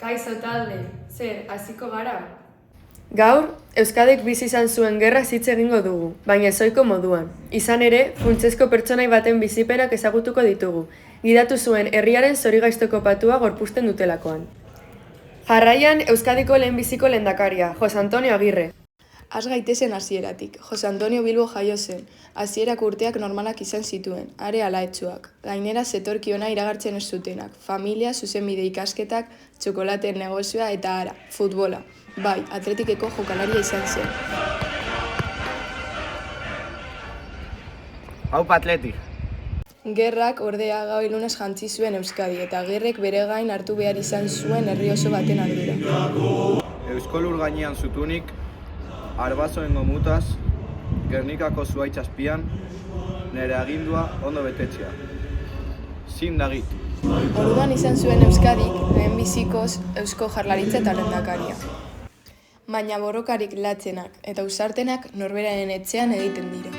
Kaixo talde, zer, hasiko gara? Gaur, Euskadik bizi izan zuen gerra hitz egingo dugu, baina ezohiko moduan. Izan ere, funtsezko pertsonai baten bizipenak ezagutuko ditugu, gidatu zuen herriaren zorigaiztoko patua gorpuzten dutelakoan. Jarraian, Euskadiko lehenbiziko lehendakaria, Jose Antonio Agirre. Has gaitezen hasieratik. Jose Antonio Bilbo jaio zen. Hasierak urteak normalak izan zituen, are alaetsuak. Gainera zetorkiona iragartzen ez zutenak. Familia, zuzenbide ikasketak, txokolateen negozioa eta hara, futbola. Bai, atletikeko jokalaria izan zen. Haupa atletik. Gerrak ordea gau ilunez jantzi zuen Euskadi eta Agirrek bere gain hartu behar izan zuen herri oso baten ardura. Euskolur gainean zutunik, Arbasoen gomutaz, Gernikako zuhaitz-azpian, nire agindua ondo betetzea. Zin dagit. Orduan izan zuen Euskadik lehenbizikoz Eusko Jaurlaritza eta lehendakaria. Baina borrokarik latzenak eta ausartenak norberaren etxean egiten dira.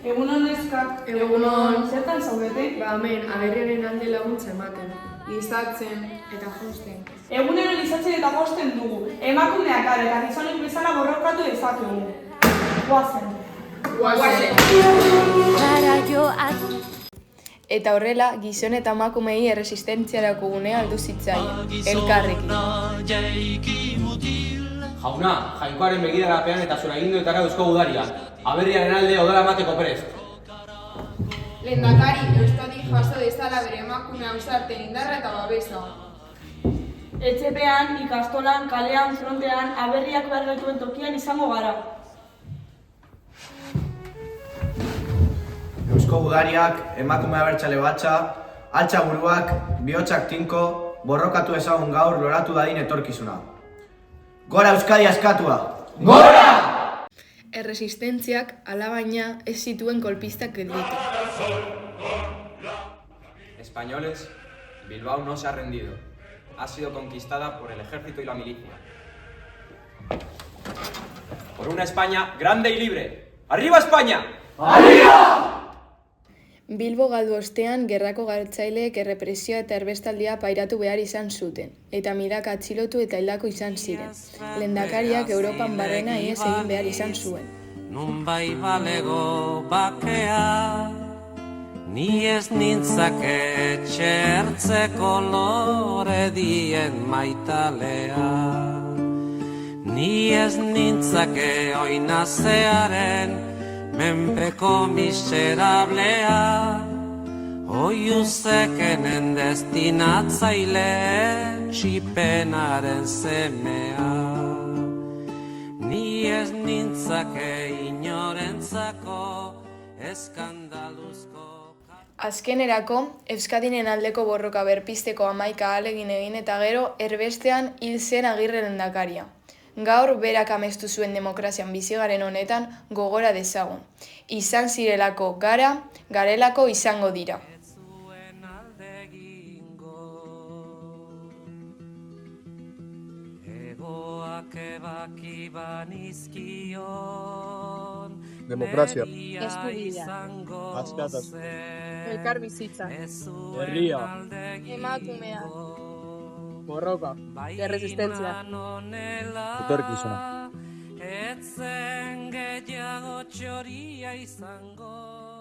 Egunon neskak. Egunon. Zertan zaudete? Hemen, Agirreren alde laguntza ematen. Lizatzen eta josten. Egunero lizatzen eta josten dugu. Emakumeak gara eta gizonek bezala borrokatu dezakegu. Guazen. Eta horrela, gizon eta emakumei erresistentziarako gunea aldu zitzaien, elkarrekin. Jauna, Jainkoaren begirarapean eta zure aginduetara Eusko Udaria. Aberriaren alde odara emateko prest. Lehendakari, Euskadik jaso dezala bere emakume ausarten indarra eta babesa. Etxepean, ikastolan, kalean, frontean, aberriak behar gaituen tokian izango gara. Eusko Udariak, emakume abertzale batza, altza buruak, bihotsak tinko, borrokatu ezagun gaur loratu dadin etorkizuna. Gora Euskadi askatua! Gora! Erresistentziak, alabaina, ez zituen kolpistak gelditu. Españoles, Bilbao no se ha rendido. Ha sido conquistada por el ejército y la milicia. Por una España grande y libre. ¡Arriba España! ¡Arriba! Bilbo galdu ostean, gerrako galtzaileek errepresioa eta erbestaldia pairatu behar izan zuten, eta milaka atxilotu eta hildako izan ziren. Lehendakariak Europan barrena ihes egin behar izan zuen. Nun bai balego bakea, ni ez nintzake txertzeko lore dien maitalea. Ni ez nintzake oinazearen menpeko miserablea, oiuzekenen destinatzaile txipenaren semea. Ni ez nintzake inorentzako eskandaluzko. Azkenerako, Euskadinen aldeko borroka berpizteko 11 ahalegin egin eta gero, erbestean hil zen Agirre lehendakaria. Gaur berak amestu zuen demokrazian bizigaren honetan gogora dezagun. Izan zirelako gara, garelako izango dira. Demokrazia, Eskubidea, askatasun, elkarbizitza, herria, emakumea, borroka, erresistentzia. etorkizuna. Etzen gehiago txoria izango.